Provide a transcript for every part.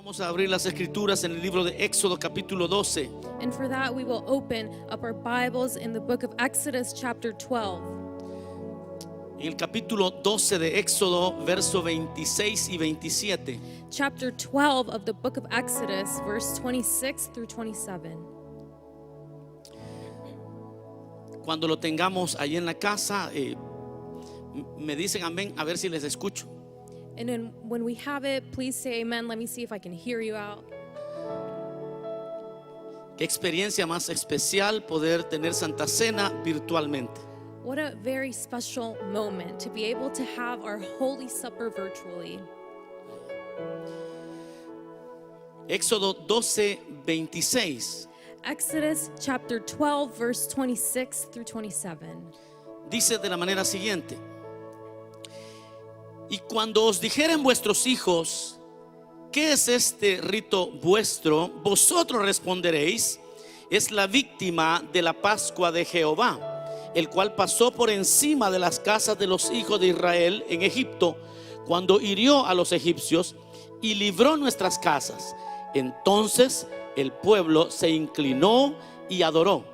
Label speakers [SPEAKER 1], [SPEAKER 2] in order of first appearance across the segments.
[SPEAKER 1] Vamos a abrir las escrituras en el libro de Éxodo capítulo 12.
[SPEAKER 2] And for that, we will open up our Bibles in the book of Exodus, chapter 12.
[SPEAKER 1] En el capítulo 12 de Éxodo, verso 26 y 27.
[SPEAKER 2] Chapter 12 of the book of Exodus, verse 26 through 27.
[SPEAKER 1] Cuando lo tengamos allí en la casa, me dicen amén, a ver si les escucho.
[SPEAKER 2] And then when we have it, please say amen. Let me see if I can hear you out.
[SPEAKER 1] Qué experiencia más especial poder tener Santa Cena virtualmente.
[SPEAKER 2] What a very special moment to be able to have our Holy Supper virtually.
[SPEAKER 1] Éxodo 12, 26.
[SPEAKER 2] Exodus chapter 12, verse 26 through 27.
[SPEAKER 1] Dice de la manera siguiente: y cuando os dijeren vuestros hijos, ¿qué es este rito vuestro? Vosotros responderéis: es la víctima de la Pascua de Jehová, el cual pasó por encima de las casas de los hijos de Israel en Egipto, cuando hirió a los egipcios y libró nuestras casas. Entonces el pueblo se inclinó y adoró.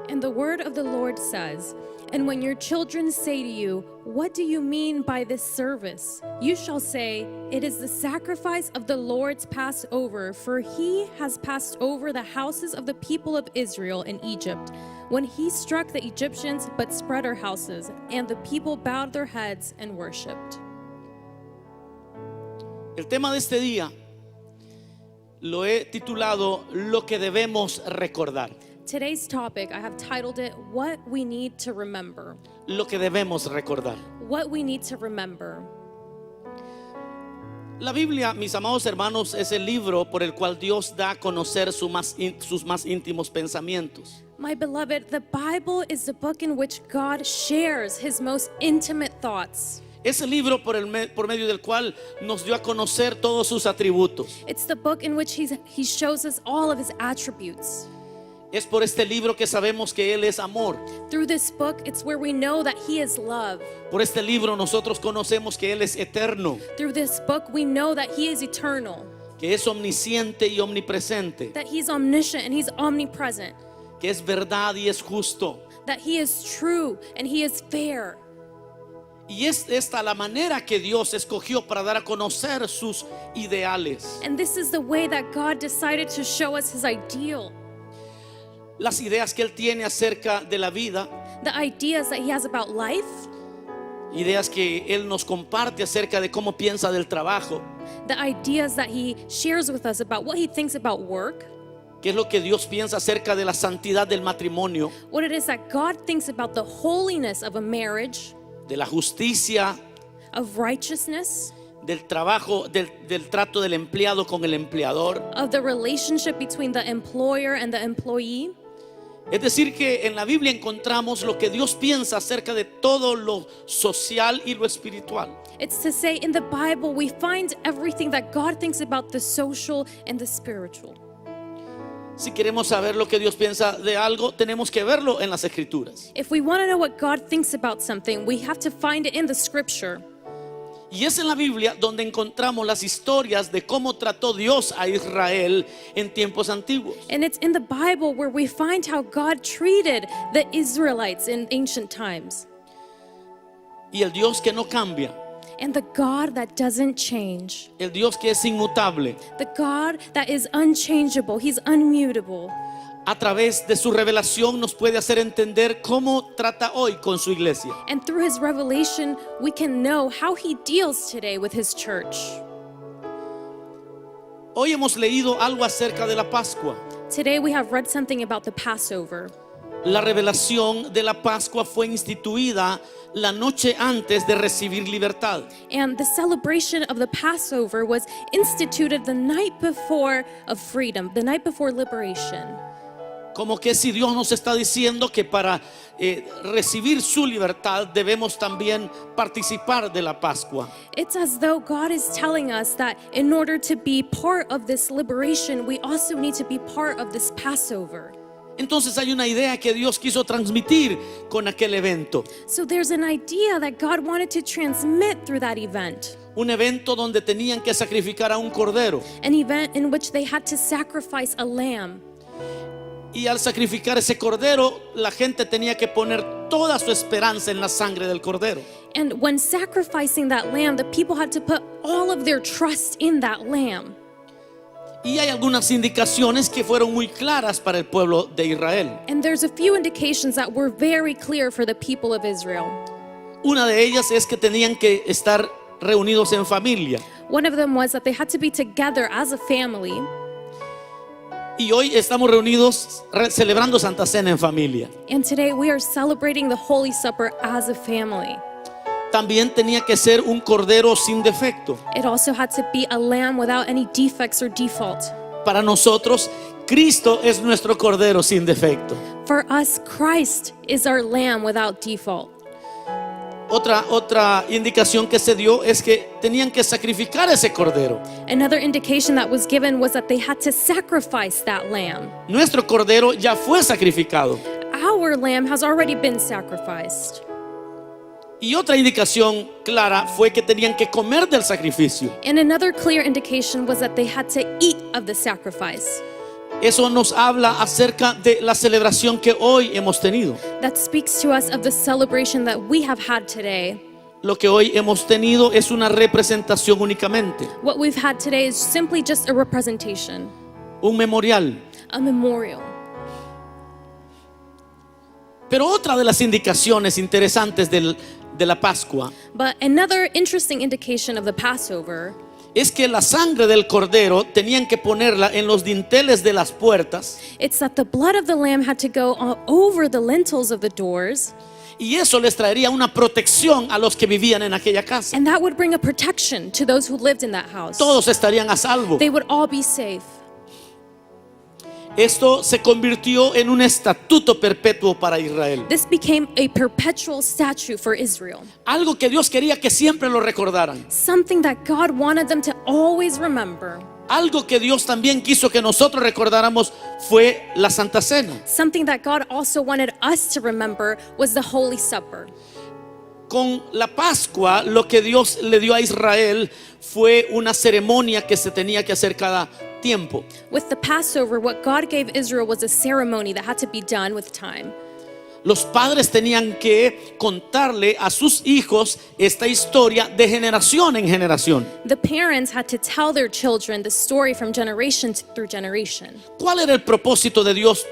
[SPEAKER 2] And the word of the Lord says, and when your children say to you, what do you mean by this service? You shall say, it is the sacrifice of the Lord's Passover, for he has passed over the houses of the people of Israel in Egypt, when he struck the Egyptians but spread our houses, and the people bowed their heads and worshipped.
[SPEAKER 1] El tema de este día lo he titulado Lo que debemos recordar.
[SPEAKER 2] Today's topic, I have titled it, What We Need to Remember.
[SPEAKER 1] Lo que debemos recordar.
[SPEAKER 2] What we need to remember.
[SPEAKER 1] La Biblia, mis amados hermanos, es el libro por el cual Dios da a conocer sus más íntimos pensamientos.
[SPEAKER 2] My beloved, the Bible is the book in which God shares his most intimate thoughts.
[SPEAKER 1] Es el libro por medio del cual nos dio a conocer todos sus atributos.
[SPEAKER 2] It's the book in which he shows us all of his attributes.
[SPEAKER 1] Es por este libro que sabemos que Él es amor.
[SPEAKER 2] Through this book, it's where we know that he is love.
[SPEAKER 1] Por este libro nosotros conocemos que Él es eterno,
[SPEAKER 2] Through this book, we know that he is eternal,
[SPEAKER 1] que es omnisciente y omnipresente,
[SPEAKER 2] that he's omniscient and he's omnipresent,
[SPEAKER 1] que es verdad y es justo.
[SPEAKER 2] that he is true and he is fair.
[SPEAKER 1] Y es esta la manera que Dios escogió para dar a conocer sus ideales.
[SPEAKER 2] And this is the way that God decided to show us his ideal.
[SPEAKER 1] Las ideas que Él tiene acerca de la vida,
[SPEAKER 2] The ideas that he has about life,
[SPEAKER 1] ideas que Él nos comparte acerca de cómo piensa del trabajo,
[SPEAKER 2] the ideas that he shares with us about what he thinks about work,
[SPEAKER 1] qué es lo que Dios piensa acerca de la santidad del matrimonio,
[SPEAKER 2] what it is that God thinks about the holiness of a marriage,
[SPEAKER 1] de la justicia,
[SPEAKER 2] of righteousness,
[SPEAKER 1] del trabajo, del trato del empleado con el empleador.
[SPEAKER 2] of the relationship between the employer and the employee.
[SPEAKER 1] Es decir, que en la Biblia encontramos lo que Dios piensa acerca de todo lo social y lo espiritual.
[SPEAKER 2] It's to say, in the Bible, we find everything that God thinks about the social and the spiritual.
[SPEAKER 1] Si queremos saber lo que Dios piensa de algo, tenemos que verlo en las Escrituras.
[SPEAKER 2] If we want to know what God thinks about something, we have to find it in the scripture.
[SPEAKER 1] Y es en la Biblia donde encontramos las historias de cómo trató Dios a Israel en tiempos antiguos.
[SPEAKER 2] And it's in the Bible where we find how God treated the Israelites in ancient times.
[SPEAKER 1] Y el Dios que no cambia,
[SPEAKER 2] And the God that doesn't change,
[SPEAKER 1] el Dios que es inmutable,
[SPEAKER 2] the God that is unchangeable, he's unmutable.
[SPEAKER 1] a través de su revelación nos puede hacer entender cómo trata hoy con su iglesia.
[SPEAKER 2] And through his revelation, we can know how he deals today with his church.
[SPEAKER 1] Hoy hemos leído algo acerca de la Pascua.
[SPEAKER 2] Today we have read something about the Passover.
[SPEAKER 1] La revelación de la Pascua fue instituida la noche antes de recibir libertad.
[SPEAKER 2] And the celebration of the Passover was instituted the night before of freedom, the night before liberation.
[SPEAKER 1] Como que si Dios nos está diciendo que para recibir su libertad debemos también participar de la Pascua.
[SPEAKER 2] It's as though God is telling us that in order to be part of this liberation, we also need to be part of this Passover.
[SPEAKER 1] Entonces hay una idea que Dios quiso transmitir con aquel evento.
[SPEAKER 2] So there's an idea that God wanted to transmit through that event.
[SPEAKER 1] un evento donde tenían que sacrificar a un cordero.
[SPEAKER 2] an event in which they had to sacrifice a lamb.
[SPEAKER 1] Y al sacrificar ese cordero, la gente tenía que poner toda su esperanza en la sangre del cordero.
[SPEAKER 2] And when sacrificing that lamb, the people had to put all of their trust in that lamb.
[SPEAKER 1] Y hay algunas indicaciones que fueron muy claras para el pueblo de Israel.
[SPEAKER 2] And there's a few indications that were very clear for the people of Israel.
[SPEAKER 1] Una de ellas es que tenían que estar reunidos en familia.
[SPEAKER 2] One of them was that they had to be together as a family.
[SPEAKER 1] Y hoy estamos reunidos celebrando Santa Cena en familia.
[SPEAKER 2] And today we are celebrating the Holy Supper as a family.
[SPEAKER 1] También tenía que ser un cordero sin defecto.
[SPEAKER 2] It also had to be a lamb without any defects or default.
[SPEAKER 1] Para nosotros, Cristo es nuestro cordero sin defecto.
[SPEAKER 2] For us, Christ is our lamb without default.
[SPEAKER 1] Otra indicación que se dio es que tenían que sacrificar ese cordero.
[SPEAKER 2] Another indication that was given was that they had to sacrifice that lamb.
[SPEAKER 1] Nuestro cordero ya fue sacrificado.
[SPEAKER 2] Our lamb has already been sacrificed.
[SPEAKER 1] Y otra indicación clara fue que tenían que comer del sacrificio.
[SPEAKER 2] And another clear indication was that they had to eat of the sacrifice.
[SPEAKER 1] Eso nos habla acerca de la celebración que hoy hemos tenido.
[SPEAKER 2] That speaks to us of the celebration that we have had today.
[SPEAKER 1] Lo que hoy hemos tenido es una representación únicamente,
[SPEAKER 2] What we've had today is simply just a representation,
[SPEAKER 1] un memorial.
[SPEAKER 2] a memorial.
[SPEAKER 1] Pero otra de las indicaciones interesantes de la Pascua
[SPEAKER 2] But another interesting indication of the Passover
[SPEAKER 1] es que la sangre del cordero tenían que ponerla en los dinteles de las puertas,
[SPEAKER 2] it's that the blood of the lamb had to go all over the lintels of the doors,
[SPEAKER 1] y eso les traería una protección a los que vivían en aquella casa.
[SPEAKER 2] and that would bring a protection to those who lived in that house.
[SPEAKER 1] Todos estarían a salvo.
[SPEAKER 2] They would all be safe.
[SPEAKER 1] Esto se convirtió en un estatuto perpetuo para Israel.
[SPEAKER 2] This became a perpetual statute for Israel,
[SPEAKER 1] Algo que Dios quería que siempre lo recordaran.
[SPEAKER 2] something that God wanted them to always remember,
[SPEAKER 1] Algo que Dios también quiso que nosotros recordáramos fue la Santa Cena.
[SPEAKER 2] something that God also wanted us to remember was the Holy Supper.
[SPEAKER 1] Con la Pascua, lo que Dios le dio a Israel fue una ceremonia que se tenía que hacer cada tiempo.
[SPEAKER 2] With the Passover, what God gave Israel was a ceremony that had to be done with time.
[SPEAKER 1] Los padres tenían que contarle a sus hijos esta historia de generación en generación.
[SPEAKER 2] The parents had to tell their children the story from generation through generation.
[SPEAKER 1] ¿Cuál era el propósito de Dios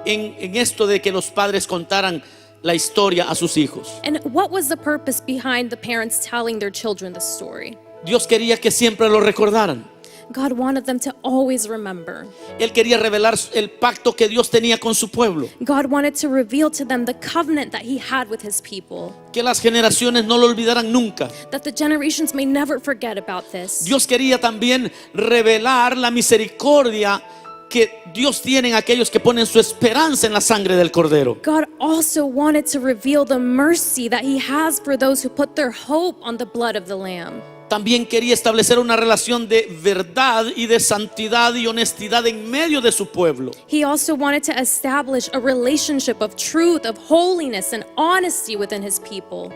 [SPEAKER 1] en esto de que los padres contaran la historia a sus hijos?
[SPEAKER 2] And what was the purpose behind the parents telling their children the story?
[SPEAKER 1] Dios quería que siempre lo recordaran.
[SPEAKER 2] God wanted them to always remember.
[SPEAKER 1] Él quería revelar el pacto que Dios tenía con su pueblo,
[SPEAKER 2] God wanted to reveal to them the covenant that He had with His people,
[SPEAKER 1] que las generaciones no lo olvidaran nunca.
[SPEAKER 2] that the generations may never forget about this.
[SPEAKER 1] Dios quería también revelar la misericordia que Dios tiene en aquellos que ponen su esperanza en la sangre del cordero.
[SPEAKER 2] God also wanted to reveal the mercy that He has for those who put their hope on the blood of the Lamb.
[SPEAKER 1] También quería establecer una relación de verdad y de santidad y honestidad en medio de su pueblo.
[SPEAKER 2] He also wanted to establish a relationship of truth, of holiness, and honesty within His people.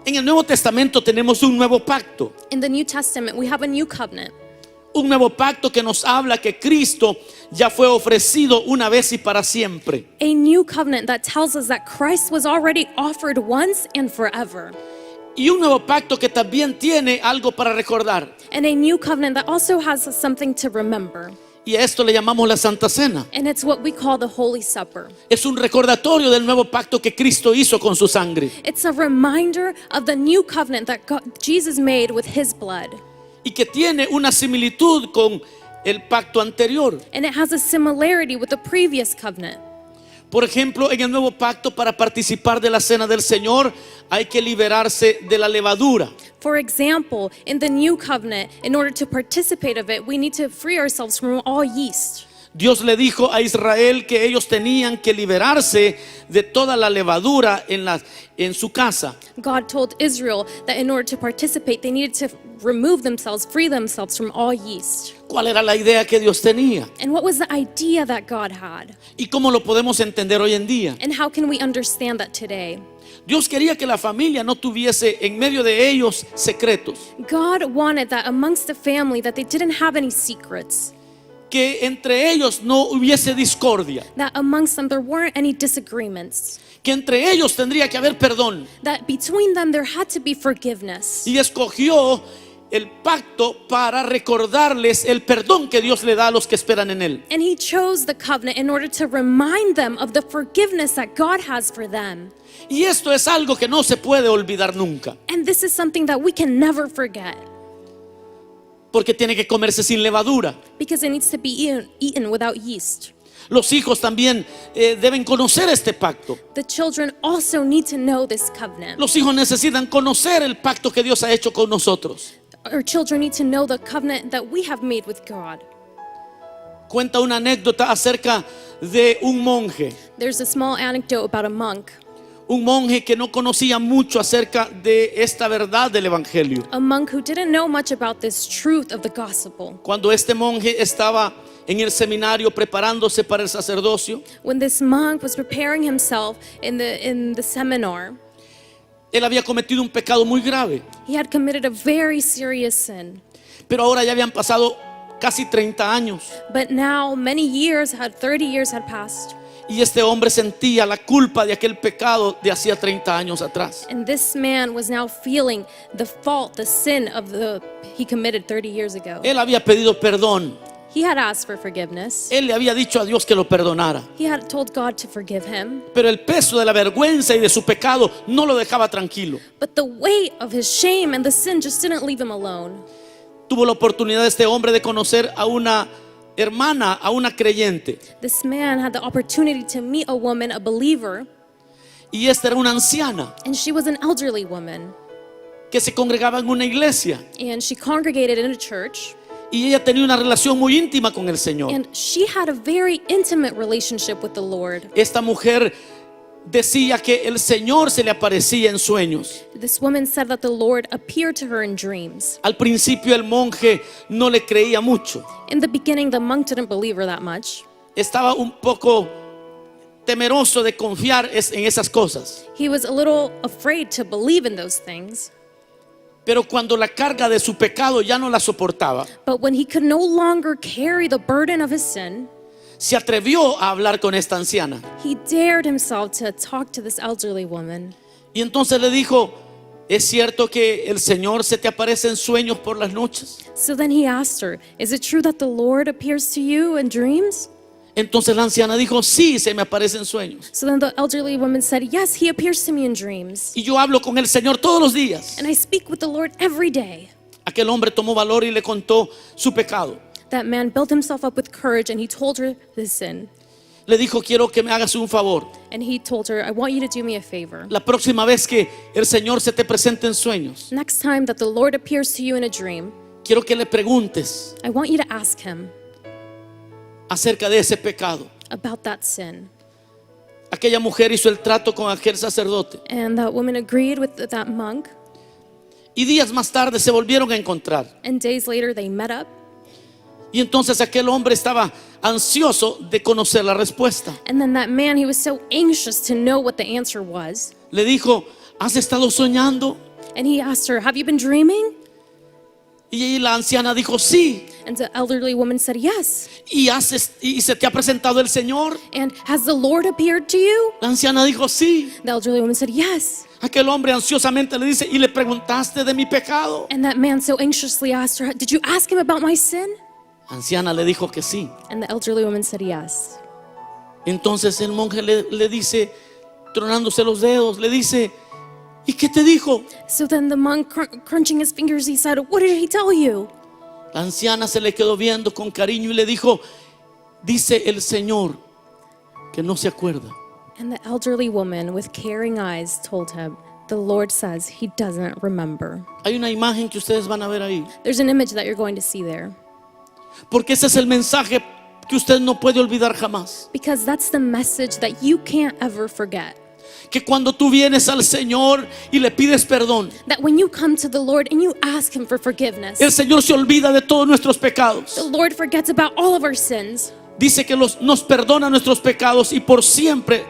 [SPEAKER 1] En el Nuevo Testamento tenemos un nuevo pacto.
[SPEAKER 2] In the New Testament, we have a new covenant.
[SPEAKER 1] Un nuevo pacto que nos habla que Cristo ya fue ofrecido una vez y para siempre.
[SPEAKER 2] A new covenant that tells us that Christ was already offered once and forever.
[SPEAKER 1] Y un nuevo pacto que también tiene algo para recordar.
[SPEAKER 2] And a new covenant that also has something to remember.
[SPEAKER 1] Y a esto le llamamos la Santa Cena.
[SPEAKER 2] And it's what we call the Holy Supper.
[SPEAKER 1] Es un recordatorio del nuevo pacto que Cristo hizo con su sangre.
[SPEAKER 2] It's a reminder of the new covenant that Jesus made with His blood.
[SPEAKER 1] Y que tiene una similitud con el pacto anterior.
[SPEAKER 2] And it has a similarity with the previous covenant.
[SPEAKER 1] Por ejemplo, en el nuevo pacto, para participar de la cena del Señor, hay que liberarse de la levadura.
[SPEAKER 2] For example, in the new covenant, in order to participate of it, we need to free ourselves from all yeast.
[SPEAKER 1] Dios le dijo a Israel que ellos tenían que liberarse de toda la levadura en su casa.
[SPEAKER 2] God told Israel that in order to participate, they needed to remove themselves, free themselves from all yeast.
[SPEAKER 1] ¿Cuál era la idea que Dios tenía?
[SPEAKER 2] And what was the idea that God had?
[SPEAKER 1] ¿Y cómo lo podemos entender hoy en día?
[SPEAKER 2] And how can we understand that today?
[SPEAKER 1] Dios quería que la familia no tuviese en medio de ellos secretos,
[SPEAKER 2] God wanted that amongst the family that they didn't have any secrets,
[SPEAKER 1] que entre ellos no hubiese discordia,
[SPEAKER 2] that amongst them there weren't any disagreements,
[SPEAKER 1] que entre ellos tendría que haber perdón.
[SPEAKER 2] that between them there had to be forgiveness.
[SPEAKER 1] Y escogió el pacto para recordarles el perdón que Dios le da a los que esperan en Él.
[SPEAKER 2] And he chose the covenant in order to remind them of the forgiveness that God has for them.
[SPEAKER 1] Y esto es algo que no se puede olvidar nunca,
[SPEAKER 2] And this is something that we can never forget
[SPEAKER 1] porque tiene que comerse sin levadura.
[SPEAKER 2] because it needs to be eaten without yeast.
[SPEAKER 1] Los hijos también deben conocer este pacto.
[SPEAKER 2] The children also need to know this covenant.
[SPEAKER 1] Los hijos necesitan conocer el pacto que Dios ha hecho con nosotros.
[SPEAKER 2] Our children need to know the covenant that we have made with God.
[SPEAKER 1] Cuenta una anécdota acerca de un monje.
[SPEAKER 2] There's a small anecdote about a monk.
[SPEAKER 1] Un monje que no conocía mucho acerca de esta verdad del evangelio.
[SPEAKER 2] A monk who didn't know much about this truth of the gospel.
[SPEAKER 1] Cuando este monje estaba en el seminario preparándose para el sacerdocio,
[SPEAKER 2] When this monk was preparing himself in the seminar,
[SPEAKER 1] él había cometido un pecado muy grave.
[SPEAKER 2] he had committed a very serious sin.
[SPEAKER 1] Pero ahora ya habían pasado casi 30 años.
[SPEAKER 2] But now 30 years had passed.
[SPEAKER 1] Y este hombre sentía la culpa de aquel pecado de hacía 30 años atrás.
[SPEAKER 2] And this man was now feeling the fault, the sin he committed 30 years ago.
[SPEAKER 1] Él había pedido perdón.
[SPEAKER 2] He had asked for forgiveness.
[SPEAKER 1] Él le había dicho a Dios que lo perdonara.
[SPEAKER 2] He had told God to forgive him.
[SPEAKER 1] Pero el peso de la vergüenza y de su pecado no lo dejaba tranquilo.
[SPEAKER 2] But the weight of his shame and the sin just didn't leave him alone.
[SPEAKER 1] Tuvo la oportunidad este hombre de conocer a una hermana, a una creyente.
[SPEAKER 2] This man had the opportunity to meet a woman, a believer,
[SPEAKER 1] Y esta era una anciana
[SPEAKER 2] and she was an elderly woman.
[SPEAKER 1] que se congregaba en una iglesia.
[SPEAKER 2] And she congregated in a church.
[SPEAKER 1] Y ella tenía una relación muy íntima con el Señor.
[SPEAKER 2] And she had a very intimate relationship with the Lord.
[SPEAKER 1] Esta mujer decía que el Señor se le aparecía en sueños.
[SPEAKER 2] This woman said that the Lord appeared to her in dreams.
[SPEAKER 1] Al principio el monje no le creía mucho.
[SPEAKER 2] In the beginning, the monk didn't believe her that much.
[SPEAKER 1] Estaba un poco temeroso de confiar en esas cosas.
[SPEAKER 2] He was a little afraid to believe in those things.
[SPEAKER 1] Pero cuando la carga de su pecado ya no la soportaba,
[SPEAKER 2] But when he could no longer carry the burden of his sin,
[SPEAKER 1] se atrevió a hablar con esta anciana.
[SPEAKER 2] he dared himself to talk to this elderly woman.
[SPEAKER 1] Y entonces le dijo: ¿es cierto que el Señor se te aparece en sueños por las noches?
[SPEAKER 2] So then he asked her, "Is it true that the Lord appears to you in dreams?"
[SPEAKER 1] Entonces la anciana dijo: sí, se me aparece en sueños.
[SPEAKER 2] So then the elderly woman said, "Yes, he appears to me in dreams.
[SPEAKER 1] Y yo hablo con el Señor todos los días.
[SPEAKER 2] And I speak with the Lord every day."
[SPEAKER 1] Aquel hombre tomó valor y le contó su pecado.
[SPEAKER 2] That man built himself up with courage and he told her his sin.
[SPEAKER 1] Le dijo: quiero que me hagas un favor.
[SPEAKER 2] And he told her, "I want you to do me a favor.
[SPEAKER 1] La próxima vez que el Señor se te presente en sueños,
[SPEAKER 2] Next time that the Lord appears to you in a dream,
[SPEAKER 1] quiero que le preguntes
[SPEAKER 2] I want you to ask him
[SPEAKER 1] acerca de ese pecado.
[SPEAKER 2] about that sin."
[SPEAKER 1] Aquella mujer hizo el trato con aquel sacerdote.
[SPEAKER 2] And that woman agreed with that monk.
[SPEAKER 1] Y días más tarde se volvieron a encontrar.
[SPEAKER 2] And days later they met up.
[SPEAKER 1] Y entonces aquel hombre estaba ansioso de conocer la respuesta.
[SPEAKER 2] And then that man, he was so anxious to know what the answer was.
[SPEAKER 1] Le dijo: ¿has estado soñando?
[SPEAKER 2] And he asked her, "Have you been dreaming?"
[SPEAKER 1] Y la anciana dijo: sí.
[SPEAKER 2] And the elderly woman said, "Yes."
[SPEAKER 1] ¿Y se te ha presentado el Señor?
[SPEAKER 2] "And has the Lord appeared to you?"
[SPEAKER 1] La anciana dijo: sí.
[SPEAKER 2] The elderly woman said, "Yes."
[SPEAKER 1] Aquel hombre ansiosamente le dice: ¿y le preguntaste de mi pecado?
[SPEAKER 2] And that man so anxiously asked her, "Did you ask him about my sin?"
[SPEAKER 1] Anciana le dijo que sí.
[SPEAKER 2] And the elderly woman said, "Yes."
[SPEAKER 1] Entonces el monje le dice, tronándose los dedos, le dice: ¿y qué te dijo?
[SPEAKER 2] So then the monk, crunching his fingers, he said, "What did he tell you?"
[SPEAKER 1] La anciana se le quedó viendo con cariño y le dijo: dice el Señor que no se acuerda.
[SPEAKER 2] And the elderly woman with caring eyes told him, "The Lord says he doesn't remember."
[SPEAKER 1] Hay una imagen que ustedes van a ver ahí,
[SPEAKER 2] There's an image that you're going to see there.
[SPEAKER 1] porque ese es el mensaje que usted no puede olvidar jamás.
[SPEAKER 2] Because that's the message that you can't ever forget.
[SPEAKER 1] Que cuando tú vienes al Señor y le pides perdón,
[SPEAKER 2] That when you come to the Lord and you ask Him for forgiveness,
[SPEAKER 1] el Señor se olvida de todos nuestros pecados.
[SPEAKER 2] the Lord forgets about all of our sins.
[SPEAKER 1] Dice que nos perdona nuestros pecados y por siempre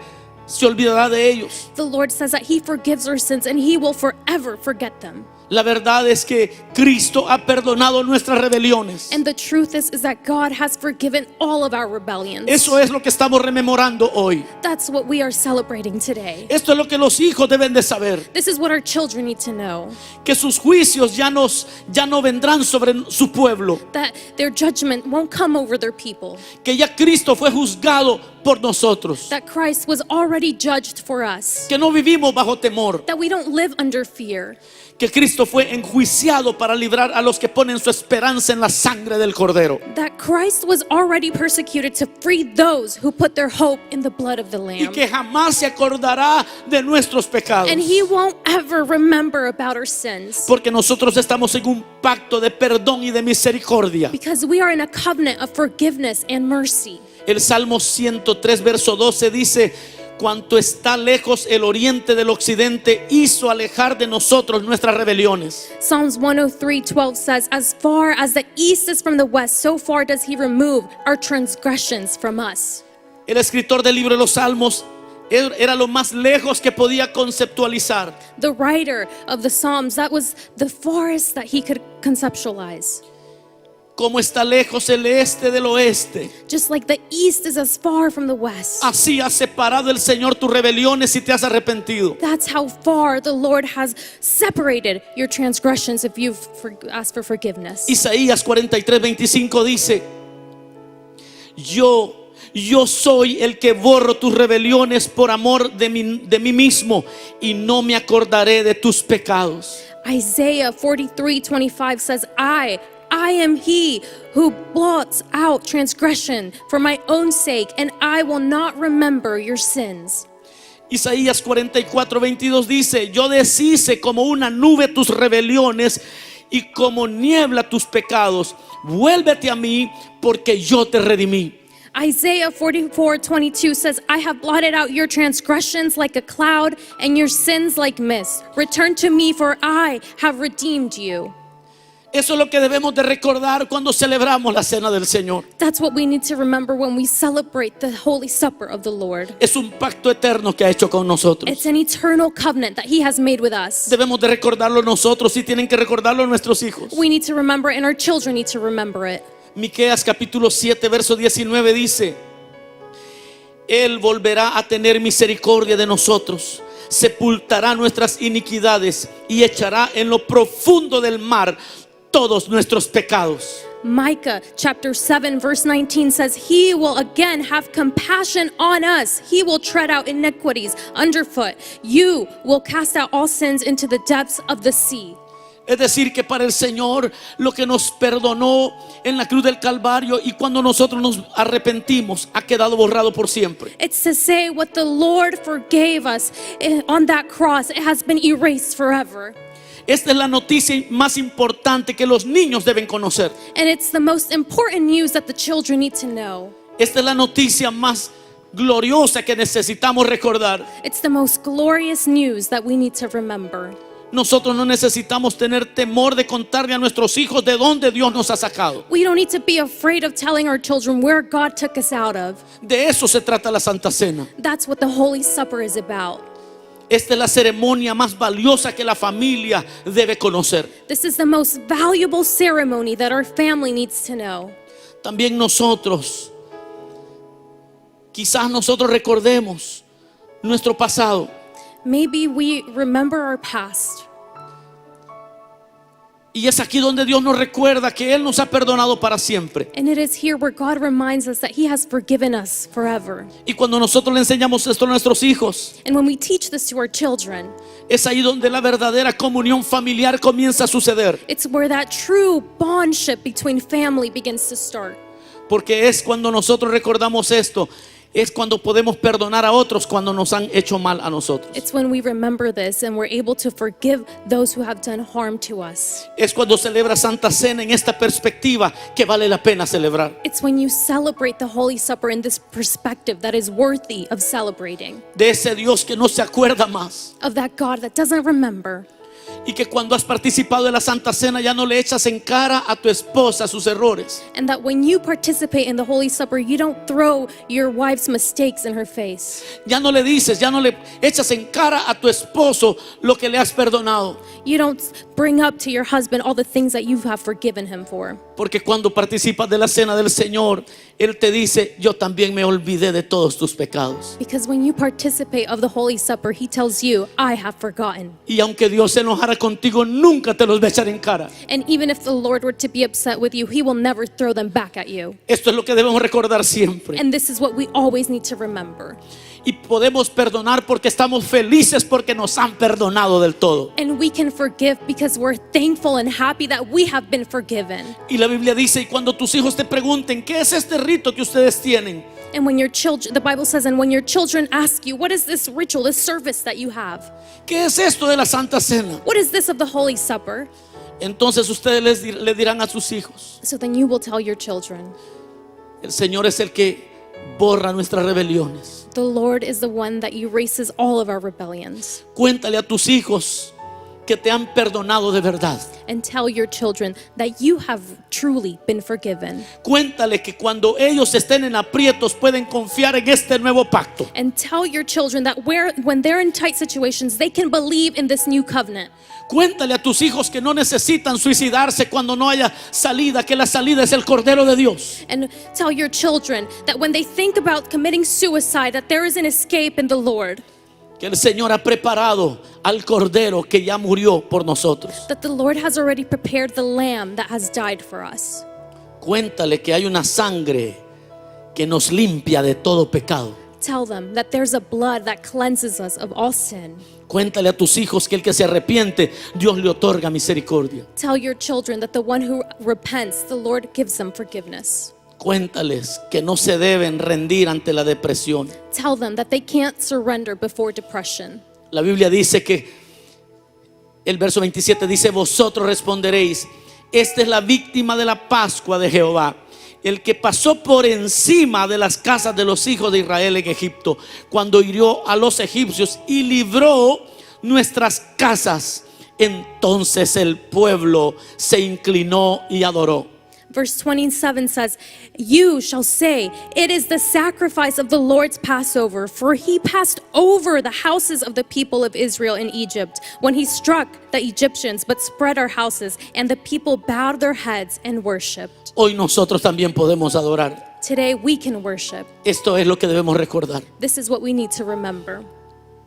[SPEAKER 1] se olvidará de ellos.
[SPEAKER 2] The Lord says that He forgives our sins and He will forever forget them.
[SPEAKER 1] La verdad es que Cristo ha perdonado nuestras rebeliones.
[SPEAKER 2] And the truth is that God has forgiven all of our rebellions.
[SPEAKER 1] Eso es lo que estamos rememorando hoy.
[SPEAKER 2] That's what we are celebrating today.
[SPEAKER 1] Esto es lo que los hijos deben de saber.
[SPEAKER 2] This is what our children need to know.
[SPEAKER 1] Que sus juicios ya no vendrán sobre su pueblo.
[SPEAKER 2] That their judgment won't come over their people.
[SPEAKER 1] Que ya Cristo fue juzgado por nosotros.
[SPEAKER 2] That Christ was already judged for us.
[SPEAKER 1] Que no vivimos bajo temor.
[SPEAKER 2] That we don't live under fear.
[SPEAKER 1] Que Cristo fue enjuiciado para librar a los que ponen su esperanza en la sangre del Cordero.
[SPEAKER 2] That Christ was already persecuted to free those who put their hope in the blood of the
[SPEAKER 1] Y
[SPEAKER 2] Lamb.
[SPEAKER 1] que jamás se acordará de nuestros pecados.
[SPEAKER 2] And He won't ever remember about our sins.
[SPEAKER 1] Porque nosotros estamos en un pacto de perdón y de misericordia.
[SPEAKER 2] Because we are in a covenant of forgiveness and mercy.
[SPEAKER 1] El Salmo 103 verso 12 dice: cuanto está lejos el oriente del occidente, hizo alejar de nosotros nuestras rebeliones.
[SPEAKER 2] Psalms 103:12 says, as far as the east is from the west, so far does He remove our transgressions from us.
[SPEAKER 1] El escritor del libro de los Salmos era lo más lejos que podía conceptualizar.
[SPEAKER 2] The writer of the Psalms, that was the farthest that he could conceptualize.
[SPEAKER 1] Como está lejos el este del oeste,
[SPEAKER 2] Just like the east is as far from the west.
[SPEAKER 1] así ha separado el Señor tus rebeliones si te has arrepentido.
[SPEAKER 2] That's how far the Lord has separated your transgressions if you've asked for forgiveness.
[SPEAKER 1] Isaías 43:25 dice: Yo soy el que borro tus rebeliones por amor de mí mismo, y no me acordaré de tus pecados.
[SPEAKER 2] Isaiah 43:25 says, I am He who blots out transgression for my own sake, and I will not remember your sins.
[SPEAKER 1] Isaías 44:22 dice: yo deshice como una nube tus rebeliones y como niebla tus pecados. Vuélvete a mí, porque yo te redimí.
[SPEAKER 2] Isaiah 44:22 says, I have blotted out your transgressions like a cloud and your sins like mist. Return to me, for I have redeemed you.
[SPEAKER 1] Eso es lo que debemos de recordar cuando celebramos la cena del Señor.
[SPEAKER 2] That's what we need to remember when we celebrate the Holy Supper of the Lord.
[SPEAKER 1] Es un pacto eterno que ha hecho con nosotros.
[SPEAKER 2] It's an eternal covenant that He has made with us.
[SPEAKER 1] Debemos de recordarlo nosotros y tienen que recordarlo nuestros hijos.
[SPEAKER 2] We need to remember, and our children need to remember it.
[SPEAKER 1] Miqueas capítulo 7 verso 19 dice: Él volverá a tener misericordia de nosotros, sepultará nuestras iniquidades y echará en lo profundo del mar todos nuestros pecados.
[SPEAKER 2] Micah chapter 7 verse 19 says, He will again have compassion on us. He will tread out iniquities underfoot. You will cast out all sins into the depths of the sea.
[SPEAKER 1] Es decir, que para el Señor lo que nos perdonó en la cruz del Calvario y cuando nosotros nos arrepentimos ha quedado borrado por siempre.
[SPEAKER 2] It's to say what the Lord forgave us on that cross, it has been erased forever.
[SPEAKER 1] Esta es la noticia más importante que los niños deben conocer.
[SPEAKER 2] And it's the most important news that the children need to know.
[SPEAKER 1] Esta es la noticia más gloriosa que necesitamos recordar.
[SPEAKER 2] It's the most glorious news that we need to remember.
[SPEAKER 1] Nosotros no necesitamos tener temor de contarle a nuestros hijos de dónde Dios nos ha sacado.
[SPEAKER 2] We don't need to be afraid of telling our children where God took us out of.
[SPEAKER 1] De eso se trata la Santa Cena.
[SPEAKER 2] That's what the Holy Supper is about.
[SPEAKER 1] Esta es la ceremonia más valiosa que la familia debe conocer.
[SPEAKER 2] This is the most valuable ceremony that our family needs to know.
[SPEAKER 1] También quizás nosotros recordemos nuestro pasado.
[SPEAKER 2] Maybe we remember our past.
[SPEAKER 1] Y es aquí donde Dios nos recuerda que Él nos ha perdonado para siempre.
[SPEAKER 2] And it is here where God reminds us that He has forgiven us forever.
[SPEAKER 1] Y cuando nosotros le enseñamos esto a nuestros hijos,
[SPEAKER 2] And when we teach this to our children,
[SPEAKER 1] es ahí donde la verdadera comunión familiar comienza a suceder.
[SPEAKER 2] it's where that true bondship between family begins to start.
[SPEAKER 1] Porque es cuando nosotros recordamos esto es cuando podemos perdonar a otros cuando nos han hecho mal a nosotros.
[SPEAKER 2] It's when we remember this and we're able to forgive those who have done harm to us.
[SPEAKER 1] Es cuando celebra Santa Cena en esta perspectiva que vale la pena celebrar.
[SPEAKER 2] It's when you celebrate the Holy Supper in this perspective that is worthy of celebrating.
[SPEAKER 1] De ese Dios que no se acuerda más.
[SPEAKER 2] Of that God that doesn't remember.
[SPEAKER 1] Y que cuando has participado de la Santa Cena ya no le echas en cara a tu esposa sus errores.
[SPEAKER 2] And that when you participate in the Holy Supper, you don't throw your wife's mistakes in her face.
[SPEAKER 1] Ya no le dices, ya no le echas en cara a tu esposo lo que le has perdonado.
[SPEAKER 2] You don't bring up to your husband all the things that you have forgiven him for.
[SPEAKER 1] Porque cuando participas de la cena del Señor, Él te dice, yo también me olvidé de todos tus pecados.
[SPEAKER 2] Because when you participate of the Holy Supper, He tells you, I have forgotten.
[SPEAKER 1] Y aunque Dios se enojara contigo, nunca te los va a echar en cara.
[SPEAKER 2] And even if the Lord were to be upset with you, He will never throw them back at you.
[SPEAKER 1] Esto es lo que debemos recordar siempre.
[SPEAKER 2] And this is what we always need to remember.
[SPEAKER 1] Y podemos perdonar porque estamos felices porque nos han perdonado del todo.
[SPEAKER 2] And we can forgive because we're thankful and happy that we have been forgiven.
[SPEAKER 1] Y la Biblia dice, y cuando tus hijos te pregunten, ¿qué es este rito que ustedes tienen?
[SPEAKER 2] And when your children, the Bible says, and when your children ask you, what is this ritual, this service that you have?
[SPEAKER 1] ¿Qué es esto de la Santa Cena?
[SPEAKER 2] What is this of the Holy Supper?
[SPEAKER 1] Entonces ustedes le dirán a sus hijos,
[SPEAKER 2] So then you will tell your children,
[SPEAKER 1] el Señor es el que borra nuestras rebeliones.
[SPEAKER 2] the Lord is the one that erases all of our rebellions.
[SPEAKER 1] Cuéntale a tus hijos que te han perdonado de verdad.
[SPEAKER 2] And tell your children that you have truly been forgiven.
[SPEAKER 1] Cuéntale que cuando ellos estén en aprietos pueden confiar en este nuevo pacto.
[SPEAKER 2] And tell your children that when they're in tight situations, they can believe in this new covenant.
[SPEAKER 1] Cuéntale a tus hijos que no necesitan suicidarse cuando no haya salida, que la salida es el Cordero de Dios.
[SPEAKER 2] And tell your children that when they think about committing suicide, that there is an escape in the Lord.
[SPEAKER 1] Que el Señor ha preparado al Cordero que ya murió por nosotros.
[SPEAKER 2] That the Lord has already prepared the lamb that has died for us.
[SPEAKER 1] Cuéntale que hay una sangre que nos limpia de todo pecado.
[SPEAKER 2] Tell them that there's a blood that cleanses us of all sin.
[SPEAKER 1] Cuéntale a tus hijos que el que se arrepiente, Dios le otorga misericordia.
[SPEAKER 2] Tell your children that the one who repents, the Lord gives them forgiveness.
[SPEAKER 1] Cuéntales que no se deben rendir ante la depresión.
[SPEAKER 2] Tell them that they can't surrender before depression.
[SPEAKER 1] La Biblia dice que el verso 27 dice, vosotros responderéis, esta es la víctima de la Pascua de Jehová, el que pasó por encima de las casas de los hijos de Israel en Egipto, cuando hirió a los egipcios y libró nuestras casas. Entonces el pueblo se inclinó y adoró.
[SPEAKER 2] Verse 27 says, you shall say, it is the sacrifice of the Lord's Passover, for he passed over the houses of the people of Israel in Egypt, when he struck the Egyptians, but spread our houses, and the people bowed their heads and worshipped.
[SPEAKER 1] Hoy nosotros también podemos adorar.
[SPEAKER 2] Today we can worship.
[SPEAKER 1] Esto es lo que debemos recordar.
[SPEAKER 2] This is what we need to remember.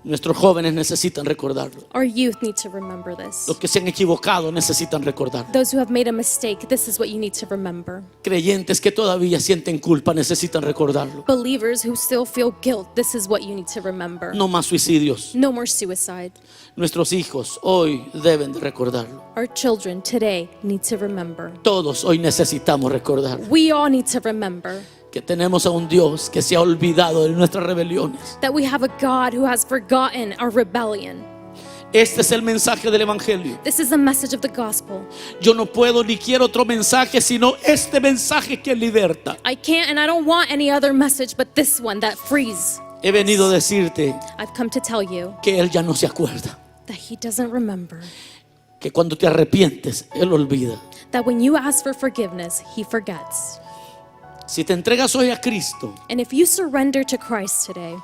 [SPEAKER 1] Nuestros jóvenes necesitan recordarlo.
[SPEAKER 2] Our youth need to remember this.
[SPEAKER 1] Los que se han equivocado necesitan recordarlo.
[SPEAKER 2] Those who have made a mistake, this is what you need to remember.
[SPEAKER 1] Creyentes que todavía sienten culpa necesitan recordarlo.
[SPEAKER 2] Believers who still feel guilt, this is what you need to remember.
[SPEAKER 1] No más suicidios.
[SPEAKER 2] No more suicide.
[SPEAKER 1] Nuestros hijos hoy deben de recordarlo.
[SPEAKER 2] Our children today need to remember.
[SPEAKER 1] Todos hoy necesitamos recordarlo.
[SPEAKER 2] We all need to remember
[SPEAKER 1] Que tenemos a un Dios que se ha olvidado de nuestras rebeliones.
[SPEAKER 2] that we have a God who has forgotten our rebellion.
[SPEAKER 1] Este es el mensaje del Evangelio.
[SPEAKER 2] This is the message of the gospel.
[SPEAKER 1] Yo no puedo ni quiero otro mensaje sino este mensaje que liberta.
[SPEAKER 2] I can't and I don't want any other message but this one that frees.
[SPEAKER 1] He venido a decirte
[SPEAKER 2] I've come to tell you
[SPEAKER 1] que Él ya no se acuerda.
[SPEAKER 2] that He doesn't remember.
[SPEAKER 1] Que cuando te arrepientes, Él olvida.
[SPEAKER 2] That when you ask for forgiveness, He forgets.
[SPEAKER 1] Si te entregas hoy a Cristo,
[SPEAKER 2] And if you surrender to Christ today,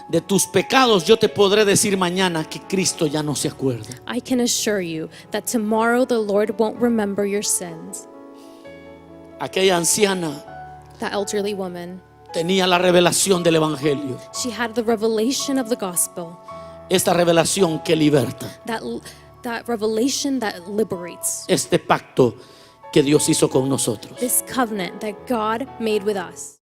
[SPEAKER 1] de tus pecados yo te podré decir mañana que Cristo ya no se acuerda.
[SPEAKER 2] I can assure you that tomorrow the Lord won't remember your sins.
[SPEAKER 1] Aquella anciana
[SPEAKER 2] That elderly woman,
[SPEAKER 1] tenía la revelación del Evangelio.
[SPEAKER 2] she had the revelation of the gospel.
[SPEAKER 1] Esta revelación que liberta.
[SPEAKER 2] That revelation that liberates.
[SPEAKER 1] Este pacto que Dios hizo con nosotros.
[SPEAKER 2] This covenant that God made with us.